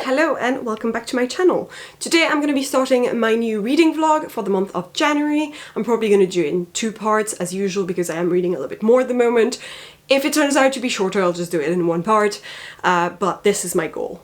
Hello and welcome back to my channel. Today I'm going to be starting my new reading vlog for the month of January. I'm probably going to do it in two parts as usual because I am reading a little bit more at the moment. If it turns out to be shorter, I'll just do it in one part, but this is my goal.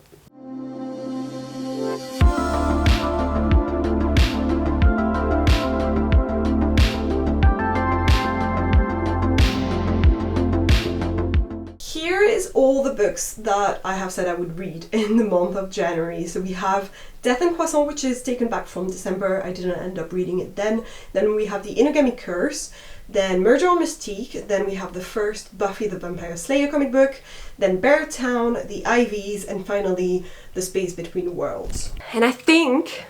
Here is all the books that I have said I would read in the month of January. So we have Death and Croissant, which is taken back from December. I didn't end up reading it then. Then we have the Innogamecurse, then Murder on Mystique, then we have the first Buffy the Vampire Slayer comic book, then Bear Town, the Ivies, and finally The Space Between Worlds. And I think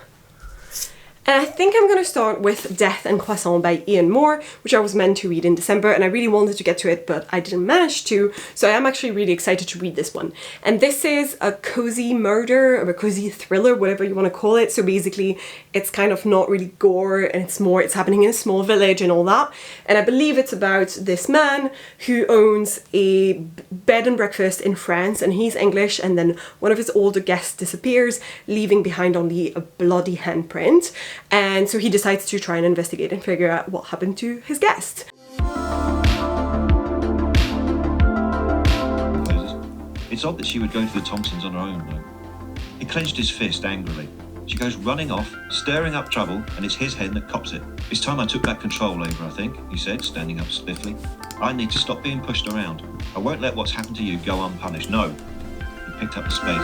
I'm going to start with Death and Croissant by Ian Moore, which I was meant to read in December, and I really wanted to get to it, but I didn't manage to, so I am actually really excited to read this one. And this is a cozy murder, or a cozy thriller, whatever you want to call it. So basically, it's kind of not really gore, and it's happening in a small village and all that. And I believe it's about this man who owns a bed and breakfast in France, and he's English, and then one of his older guests disappears, leaving behind only a bloody handprint. And so he decides to try and investigate and figure out what happened to his guest. It's odd that she would go to the Thompsons on her own, though. He clenched his fist angrily. She goes running off, stirring up trouble, and it's his hen that cops it. It's time I took back control over, I think, he said, standing up stiffly. I need to stop being pushed around. I won't let what's happened to you go unpunished. No. He picked up the spade.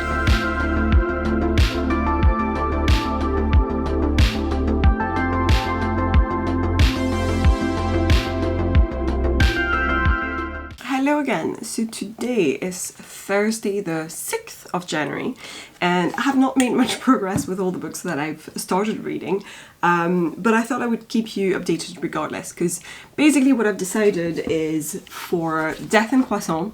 Hello again. So today is Thursday the 6th of January and I have not made much progress with all the books that I've started reading, but I thought I would keep you updated regardless, because basically what I've decided is for Death and Croissant,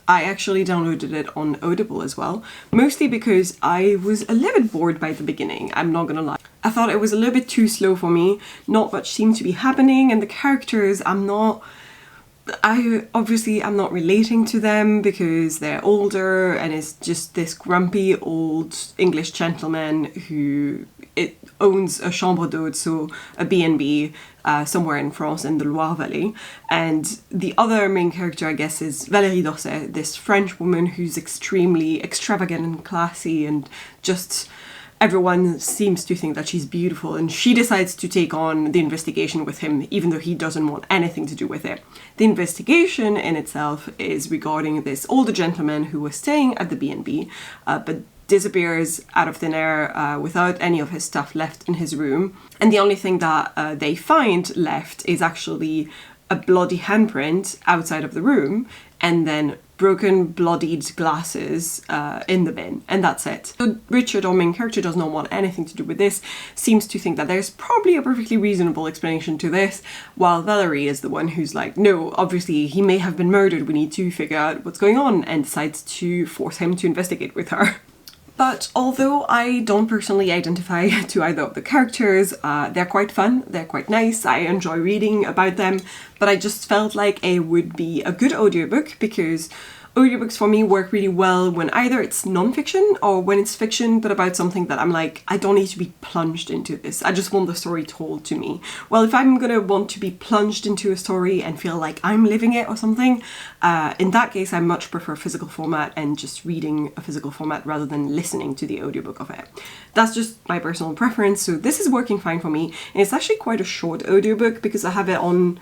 I actually downloaded it on Audible as well, mostly because I was a little bit bored by the beginning, I'm not gonna lie. I thought it was a little bit too slow for me, not much seemed to be happening, and the characters, I'm not relating to them because they're older and it's just this grumpy old English gentleman who owns a chambre d'hôte, so a B&B somewhere in France in the Loire Valley. And the other main character, I guess, is Valérie Dorset, this French woman who's extremely extravagant and classy, and just everyone seems to think that she's beautiful, and she decides to take on the investigation with him, even though he doesn't want anything to do with it. The investigation in itself is regarding this older gentleman who was staying at the B&B, but disappears out of thin air without any of his stuff left in his room. And the only thing that they find left is actually a bloody handprint outside of the room, and then broken, bloodied glasses in the bin, and that's it. So Richard, our main character, does not want anything to do with this, seems to think that there's probably a perfectly reasonable explanation to this, while Valerie is the one who's like, no, obviously he may have been murdered, we need to figure out what's going on, and decides to force him to investigate with her. But although I don't personally identify to either of the characters, they're quite fun, they're quite nice, I enjoy reading about them, but I just felt like it would be a good audiobook because audiobooks for me work really well when either it's non-fiction or when it's fiction but about something that I'm like, I don't need to be plunged into this, I just want the story told to me. Well, if I'm gonna want to be plunged into a story and feel like I'm living it or something, in that case I much prefer physical format and just reading a physical format rather than listening to the audiobook of it. That's just my personal preference, so this is working fine for me, and it's actually quite a short audiobook because I have it on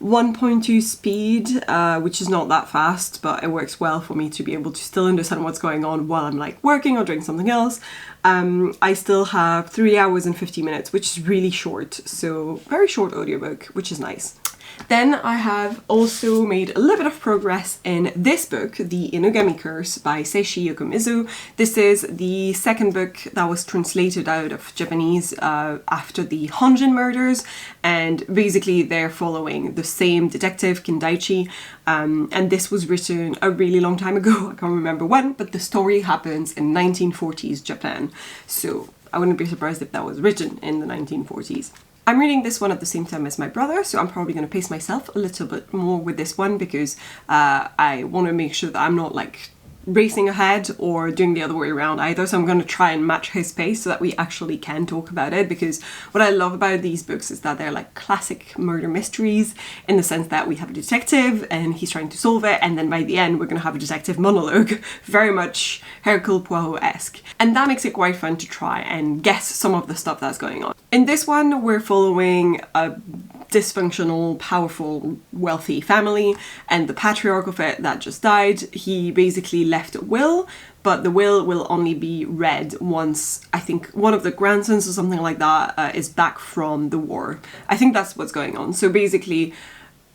1.2 speed, which is not that fast, but it works well for me to be able to still understand what's going on while I'm like working or doing something else. I still have 3 hours and 50 minutes, which is really short, so very short audiobook, which is nice. Then I have also made a little bit of progress in this book, The Innogamecurse by Seishi Yokomizu. This is the second book that was translated out of Japanese after the Honjin murders, and basically they're following the same detective, Kindaichi, and this was written a really long time ago, I can't remember when, but the story happens in 1940s Japan, so I wouldn't be surprised if that was written in the 1940s. I'm reading this one at the same time as my brother, so I'm probably going to pace myself a little bit more with this one because I want to make sure that I'm not like racing ahead or doing the other way around either, so I'm going to try and match his pace so that we actually can talk about it, because what I love about these books is that they're like classic murder mysteries in the sense that we have a detective and he's trying to solve it, and then by the end we're going to have a detective monologue, very much Hercule Poirot-esque, and that makes it quite fun to try and guess some of the stuff that's going on. In this one we're following a dysfunctional, powerful, wealthy family, and the patriarch of it that just died, he basically left a will, but the will only be read once, I think, one of the grandsons or something like that is back from the war. I think that's what's going on. So basically,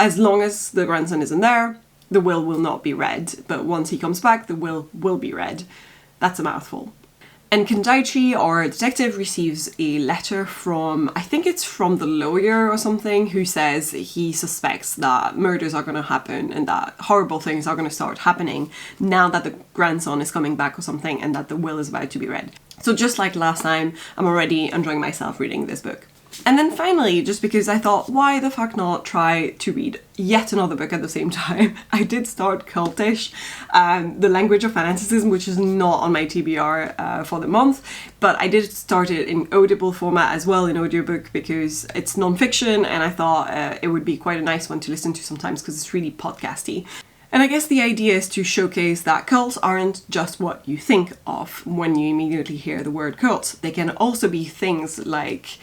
as long as the grandson isn't there, the will not be read, but once he comes back, the will be read. That's a mouthful. And Kandaichi, our detective, receives a letter from, I think it's from the lawyer or something, who says he suspects that murders are going to happen and that horrible things are going to start happening now that the grandson is coming back or something, and that the will is about to be read. So just like last time, I'm already enjoying myself reading this book. And then finally, just because I thought, why the fuck not try to read yet another book at the same time, I did start Cultish, The Language of Fanaticism, which is not on my TBR for the month, but I did start it in Audible format as well, in audiobook, because it's non-fiction, and I thought it would be quite a nice one to listen to sometimes because it's really podcasty. And I guess the idea is to showcase that cults aren't just what you think of when you immediately hear the word cult. They can also be things like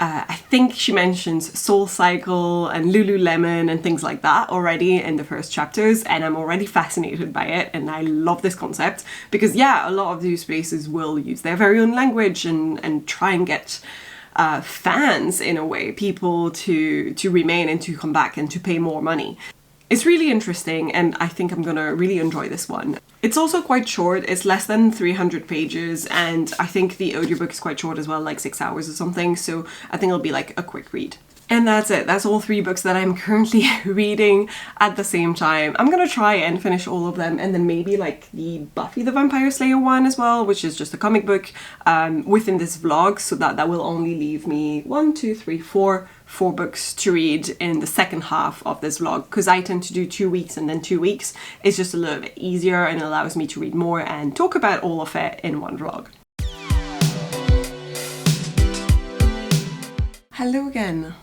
I think she mentions Soul Cycle and Lululemon and things like that already in the first chapters, and I'm already fascinated by it, and I love this concept because, yeah, a lot of these places will use their very own language and try and get fans, in a way, people to remain and to come back and to pay more money. It's really interesting, and I think I'm gonna really enjoy this one. It's also quite short, it's less than 300 pages, and I think the audiobook is quite short as well, like 6 hours or something, so I think it'll be like a quick read. And that's it. That's all 3 books that I'm currently reading at the same time. I'm gonna try and finish all of them, and then maybe like the Buffy the Vampire Slayer one as well, which is just a comic book within this vlog, so that will only leave me 4 books to read in the second half of this vlog, because I tend to do 2 weeks and then 2 weeks. It's just a little bit easier and allows me to read more and talk about all of it in one vlog. Hello again.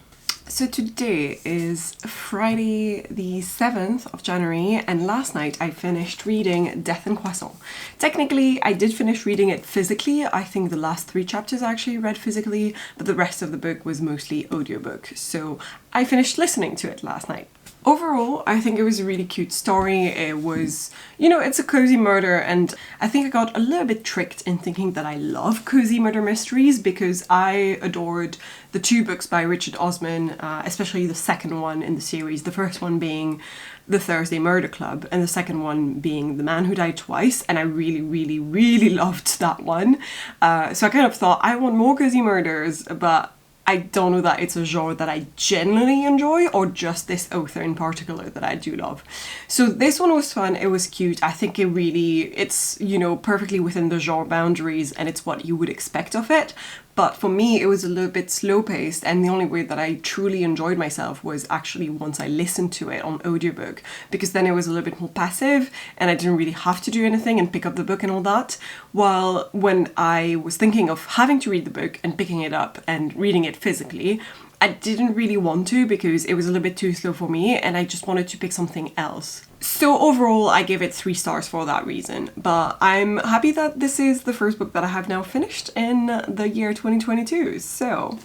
So today is Friday the 7th of January, and last night I finished reading Death and Croissant. Technically, I did finish reading it physically. I think the last 3 chapters I actually read physically, but the rest of the book was mostly audiobook. So I finished listening to it last night. Overall, I think it was a really cute story. It was, you know, it's a cozy murder, and I think I got a little bit tricked in thinking that I love cozy murder mysteries because I adored the 2 books by Richard Osman, especially the second one in the series, the first one being The Thursday Murder Club and the second one being The Man Who Died Twice, and I really loved that one. So I kind of thought, I want more cozy murders, but I don't know that it's a genre that I genuinely enjoy, or just this author in particular that I do love. So this one was fun, it was cute. I think it's, you know, perfectly within the genre boundaries, and it's what you would expect of it. But for me, it was a little bit slow-paced, and the only way that I truly enjoyed myself was actually once I listened to it on audiobook, because then it was a little bit more passive, and I didn't really have to do anything and pick up the book and all that. While when I was thinking of having to read the book and picking it up and reading it physically, I didn't really want to because it was a little bit too slow for me, and I just wanted to pick something else. So overall, I give it 3 stars for that reason, but I'm happy that this is the first book that I have now finished in the year 2022, so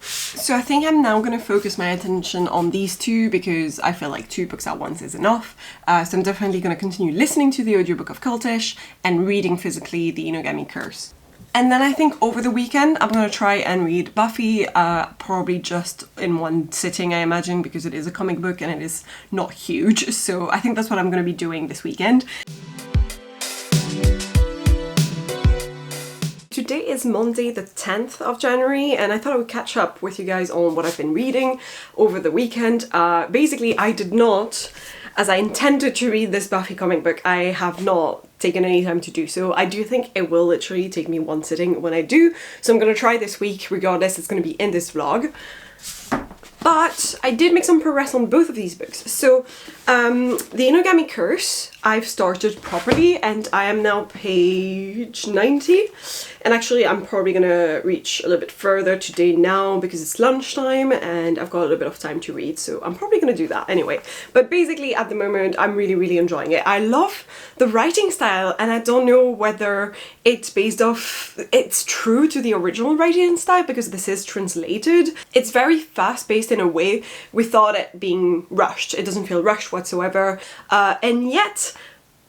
I think I'm now going to focus my attention on these 2 because I feel like 2 books at once is enough. So I'm definitely going to continue listening to the audiobook of Cultish and reading physically the Innogamecurse. And then I think over the weekend I'm going to try and read Buffy, probably just in one sitting, I imagine, because it is a comic book and it is not huge. So I think that's what I'm going to be doing this weekend. Today is Monday the 10th of January, and I thought I would catch up with you guys on what I've been reading over the weekend. Basically, I did not, as I intended to read this Buffy comic book, I have not taken any time to do so. I do think it will literally take me one sitting when I do, so I'm going to try this week regardless. It's going to be in this vlog. But I did make some progress on both of these books. So the Innogamecurse I've started properly, and I am now page 90. And actually I'm probably gonna reach a little bit further today now because it's lunchtime and I've got a little bit of time to read, so I'm probably gonna do that anyway. But basically at the moment I'm really enjoying it. I love the writing style, and I don't know whether it's it's true to the original writing style because this is translated. It's very fast-paced in a way without it being rushed. It doesn't feel rushed whatsoever, and yet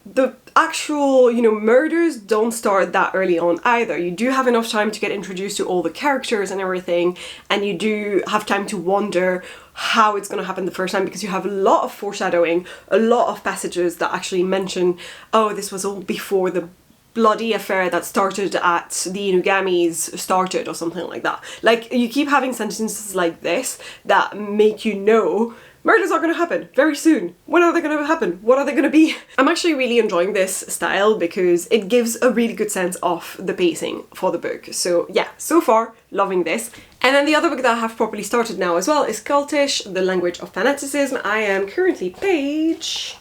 the actual, murders don't start that early on either. You do have enough time to get introduced to all the characters and everything, and you do have time to wonder how it's going to happen the first time, because you have a lot of foreshadowing, a lot of passages that actually mention, oh, this was all before the bloody affair that started at the Inogamis started, or something like that. Like, you keep having sentences like this that make you know murders are going to happen very soon. When are they going to happen? What are they going to be? I'm actually really enjoying this style because it gives a really good sense of the pacing for the book. So yeah, so far, loving this. And then the other book that I have properly started now as well is Cultish, The Language of Fanaticism. I am currently page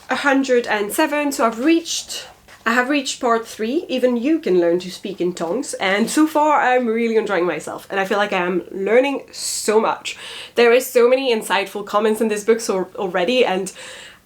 107, so I have reached part 3, even you can learn to speak in tongues, and so far I'm really enjoying myself, and I feel like I am learning so much. There is so many insightful comments in this book already, and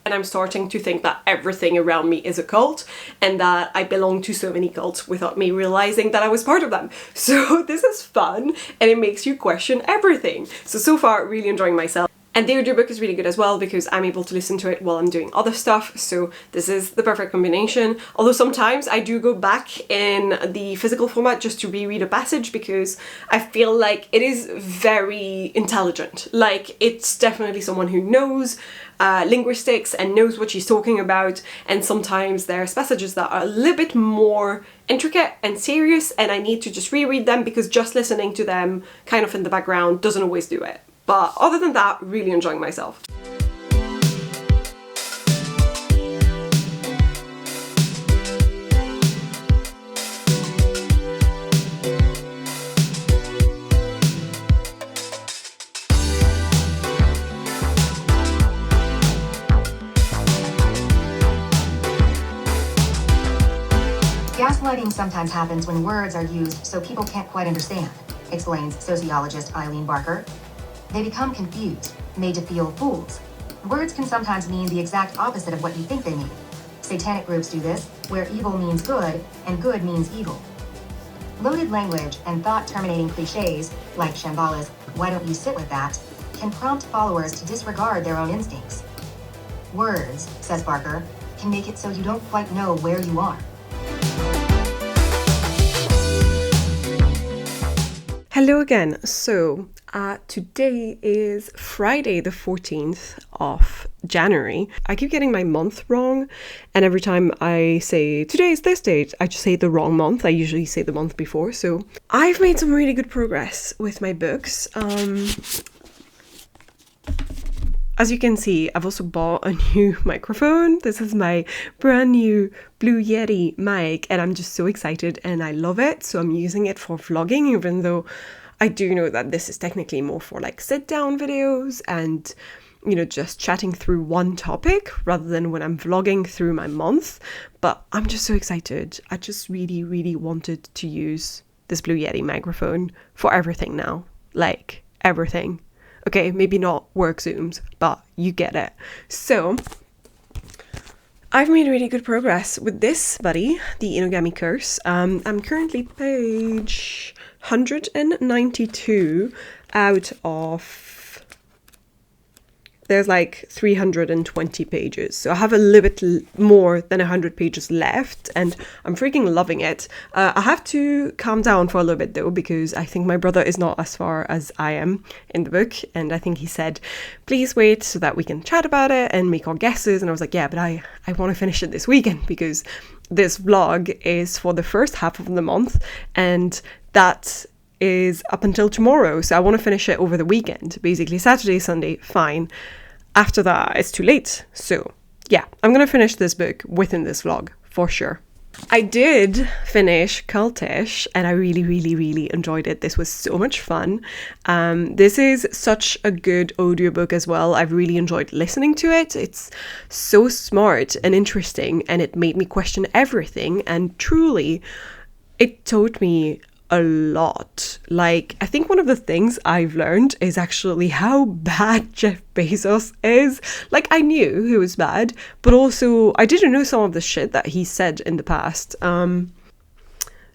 I'm starting to think that everything around me is a cult, and that I belong to so many cults without me realizing that I was part of them. So this is fun, and it makes you question everything. So far, really enjoying myself. And the audiobook is really good as well because I'm able to listen to it while I'm doing other stuff, so this is the perfect combination. Although sometimes I do go back in the physical format just to reread a passage because I feel like it is very intelligent. Like, it's definitely someone who knows linguistics and knows what she's talking about, and sometimes there's passages that are a little bit more intricate and serious and I need to just reread them because just listening to them kind of in the background doesn't always do it. But other than that, really enjoying myself. Gaslighting sometimes happens when words are used so people can't quite understand, explains sociologist Eileen Barker. They become confused, made to feel fools. Words can sometimes mean the exact opposite of what you think they mean. Satanic groups do this, where evil means good and good means evil. Loaded language and thought-terminating cliches, like Shambhala's "why don't you sit with that," can prompt followers to disregard their own instincts. Words, says Barker, can make it so you don't quite know where you are. Hello again. So today is Friday the 14th of January. I keep getting my month wrong, and every time I say today is this date, I just say the wrong month. I usually say the month before. So I've made some really good progress with my books. As you can see, I've also bought a new microphone. This is my brand new Blue Yeti mic, and I'm just so excited and I love it. So I'm using it for vlogging, even though I do know that this is technically more for like sit down videos and, you know, just chatting through one topic rather than when I'm vlogging through my month. But I'm just so excited. I just really wanted to use this Blue Yeti microphone for everything now. Like everything. Okay, maybe not work Zooms, but you get it. So I've made really good progress with this buddy, the Innogamecurse. I'm currently page 192 out of, there's like 320 pages. So I have a little bit more than 100 pages left and I'm freaking loving it. I have to calm down for a little bit though, because I think my brother is not as far as I am in the book. And I think he said, please wait so that we can chat about it and make our guesses. And I was like, yeah, but I want to finish it this weekend because this vlog is for the first half of the month and that is up until tomorrow. So I want to finish it over the weekend, basically Saturday, Sunday, fine. After that, it's too late. So yeah, I'm going to finish this book within this vlog for sure. I did finish Cultish and I really, really, really enjoyed it. This was so much fun. This is such a good audiobook as well. I've really enjoyed listening to it. It's so smart and interesting and it made me question everything, and truly it taught me a lot. Like, I think one of the things I've learned is actually how bad Jeff Bezos is. Like, I knew he was bad, but also I didn't know some of the shit that he said in the past.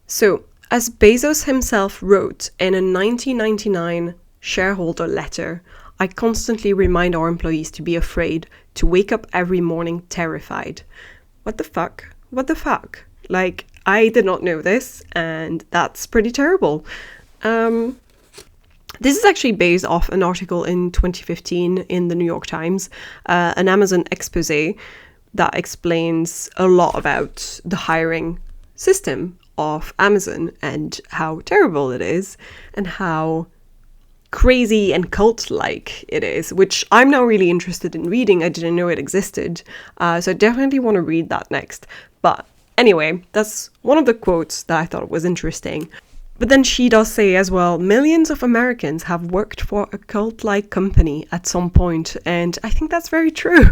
So, as Bezos himself wrote in a 1999 shareholder letter, I constantly remind our employees to be afraid, to wake up every morning terrified. What the fuck? What the fuck? Like, I did not know this, and that's pretty terrible. This is actually based off an article in 2015 in the New York Times, an Amazon expose that explains a lot about the hiring system of Amazon and how terrible it is and how crazy and cult-like it is, which I'm now really interested in reading. I didn't know it existed, so I definitely want to read that next. But anyway, that's one of the quotes that I thought was interesting. But then she does say as well, millions of Americans have worked for a cult-like company at some point, and I think that's very true.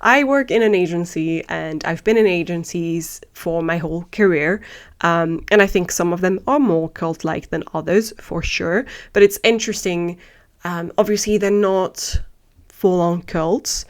I work in an agency, and I've been in agencies for my whole career, and I think some of them are more cult-like than others, for sure. But it's interesting, obviously they're not full-on cults,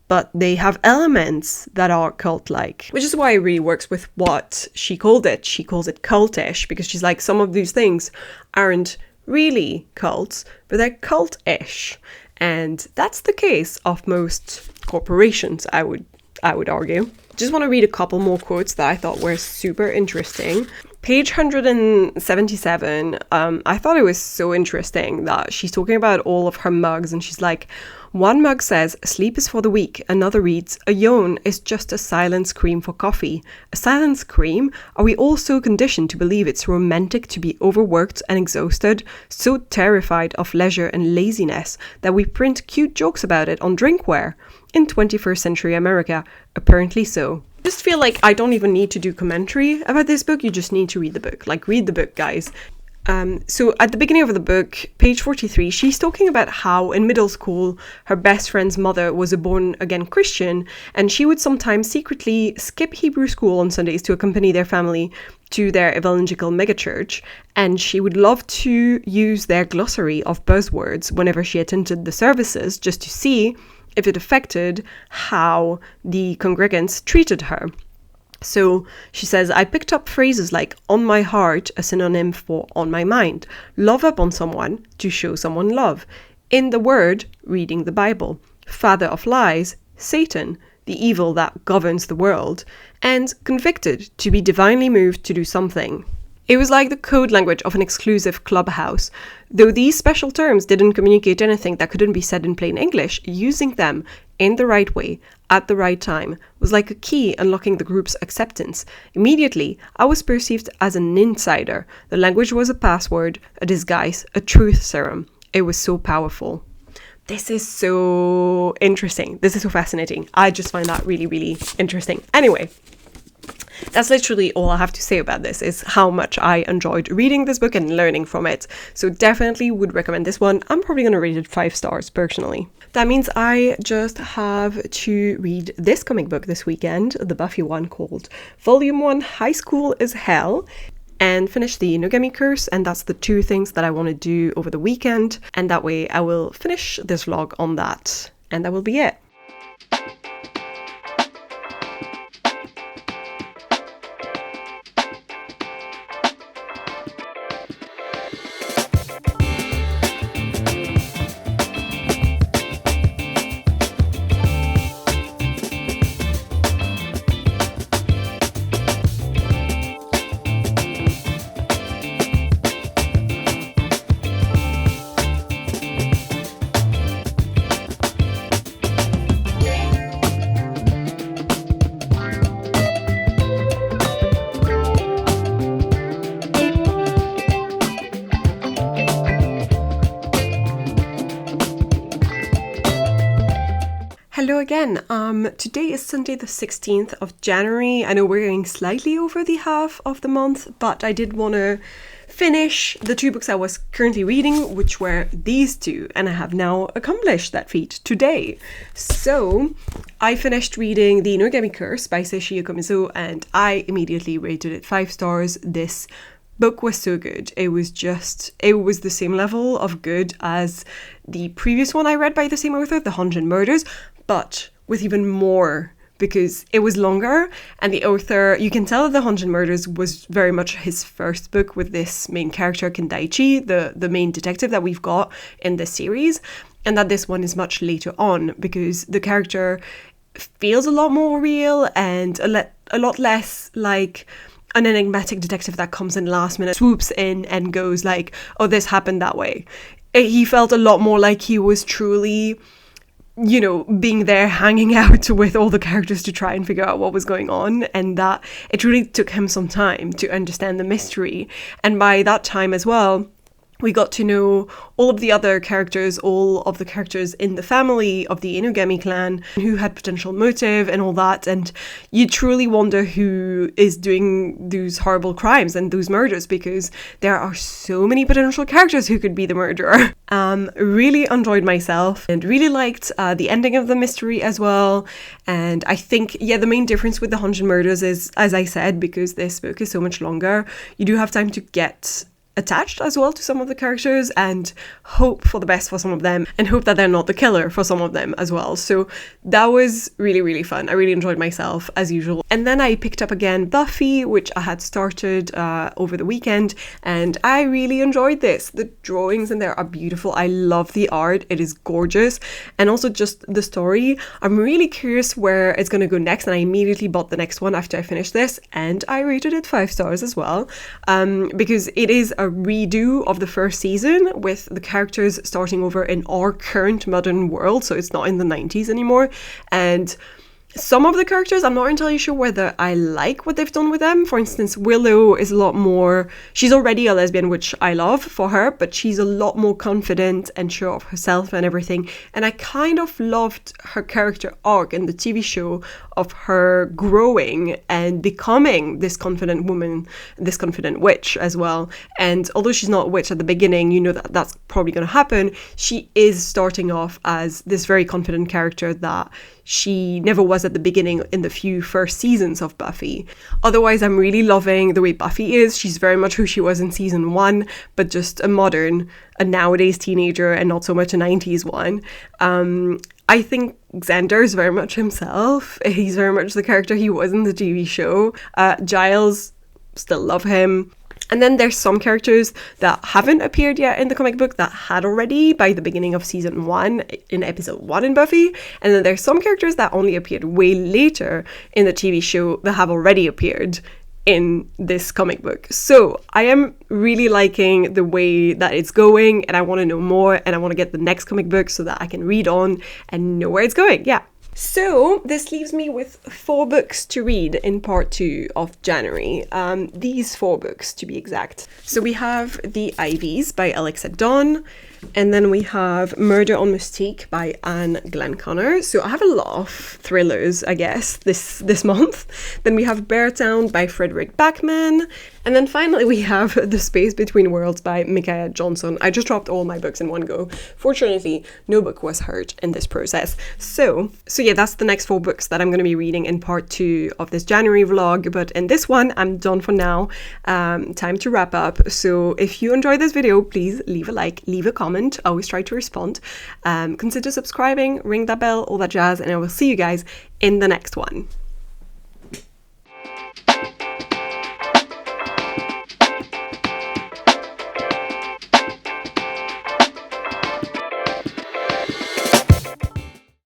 but they have elements that are cult-like, which is why it really works with what she called it. She calls it cultish because she's like, some of these things aren't really cults, but they're cult-ish. And that's the case of most corporations, I would argue. Just want to read a couple more quotes that I thought were super interesting. Page 177, I thought it was so interesting that she's talking about all of her mugs, and she's like, one mug says, sleep is for the weak. Another reads, a yawn is just a silent scream for coffee. A silent scream? Are we all so conditioned to believe it's romantic to be overworked and exhausted, so terrified of leisure and laziness that we print cute jokes about it on drinkware? In 21st century America, apparently so. I just feel like I don't even need to do commentary about this book, you just need to read the book. Like, read the book, guys. So at the beginning of the book, page 43, she's talking about how in middle school, her best friend's mother was a born-again Christian, and she would sometimes secretly skip Hebrew school on Sundays to accompany their family to their evangelical megachurch, and she would love to use their glossary of buzzwords whenever she attended the services, just to see if it affected how the congregants treated her. So she says, I picked up phrases like on my heart, a synonym for on my mind, love up on someone, to show someone love, in the word, reading the Bible, father of lies, Satan, the evil that governs the world, and convicted, to be divinely moved to do something. It was like the code language of an exclusive clubhouse. Though these special terms didn't communicate anything that couldn't be said in plain English, using them in the right way, at the right time, was like a key unlocking the group's acceptance. Immediately, I was perceived as an insider. The language was a password, a disguise, a truth serum. It was so powerful. This is so interesting. This is so fascinating. I just find that really, really interesting. Anyway, that's literally all I have to say about this, is how much I enjoyed reading this book and learning from it. So definitely would recommend this one. I'm probably going to rate it 5 stars personally. That means I just have to read this comic book this weekend, the Buffy one called Volume 1 High School is Hell, and finish the Innogamecurse, and that's the 2 things that I want to do over the weekend, and that way I will finish this vlog on that, and that will be it. Hello again. Today is Sunday the 16th of January. I know we're going slightly over the half of the month, but I did want to finish the 2 books I was currently reading, which were these 2, and I have now accomplished that feat today. So I finished reading the Innogamecurse by Seishi Yokomizu, and I immediately rated it 5 stars. This book was so good. It was the same level of good as the previous one I read by the same author, The 100 Murders, but with even more, because it was longer, and the author, you can tell that The 100 Murders was very much his first book with this main character, Kendaichi, the main detective that we've got in this series, and that this one is much later on, because the character feels a lot more real and a lot less like an enigmatic detective that comes in last minute, swoops in and goes like, oh, this happened that way. He felt a lot more like he was truly, being there, hanging out with all the characters to try and figure out what was going on, and that it really took him some time to understand the mystery. And by that time as well, we got to know all of the other characters, all of the characters in the family of the Inogami clan, who had potential motive and all that. And you truly wonder who is doing those horrible crimes and those murders, because there are so many potential characters who could be the murderer. Really enjoyed myself and really liked the ending of the mystery as well. And I think, the main difference with The 100 Murders is, as I said, because this book is so much longer, you do have time to get attached as well to some of the characters and hope for the best for some of them and hope that they're not the killer for some of them as well. So that was really, really fun. I really enjoyed myself as usual. And then I picked up again Buffy, which I had started over the weekend, and I really enjoyed this. The drawings in there are beautiful. I love the art. It is gorgeous. And also just the story. I'm really curious where it's going to go next, and I immediately bought the next one after I finished this, and I rated it 5 stars as well, because it is a redo of the first season with the characters starting over in our current modern world, so it's not in the 90s anymore. And some of the characters, I'm not entirely sure whether I like what they've done with them. For instance, Willow is a lot more, she's already a lesbian, which I love for her, but she's a lot more confident and sure of herself and everything. And I kind of loved her character arc in the TV show of her growing and becoming this confident woman, this confident witch as well. And although she's not a witch at the beginning, you know that that's probably going to happen, she is starting off as this very confident character that she never was at the beginning in the few first seasons of Buffy. Otherwise, I'm really loving the way Buffy is. She's very much who she was in season 1, but just a nowadays teenager and not so much a 90s one. I think Xander is very much himself. He's very much the character he was in the TV show. Giles, still love him. And then there's some characters that haven't appeared yet in the comic book that had already by the beginning of season 1, in episode 1 in Buffy. And then there's some characters that only appeared way later in the TV show that have already appeared in this comic book. So I am really liking the way that it's going, and I want to know more, and I want to get the next comic book so that I can read on and know where it's going. Yeah. So this leaves me with 4 books to read in part 2 of January. These 4 books to be exact. So we have The Ivies by Alexa Dawn, and then we have Murder on Mystique by Anne Glenconner. So I have a lot of thrillers, I guess, this month. Then we have Beartown by Frederick Backman. And then finally we have The Space Between Worlds by Micaiah Johnson. I just dropped all my books in one go. Fortunately, no book was hurt in this process. So yeah, that's the next 4 books that I'm going to be reading in part 2 of this January vlog. But in this one, I'm done for now. Time to wrap up. So if you enjoyed this video, please leave a like, leave a comment. I always try to respond. Consider subscribing, ring that bell, all that jazz, and I will see you guys in the next one.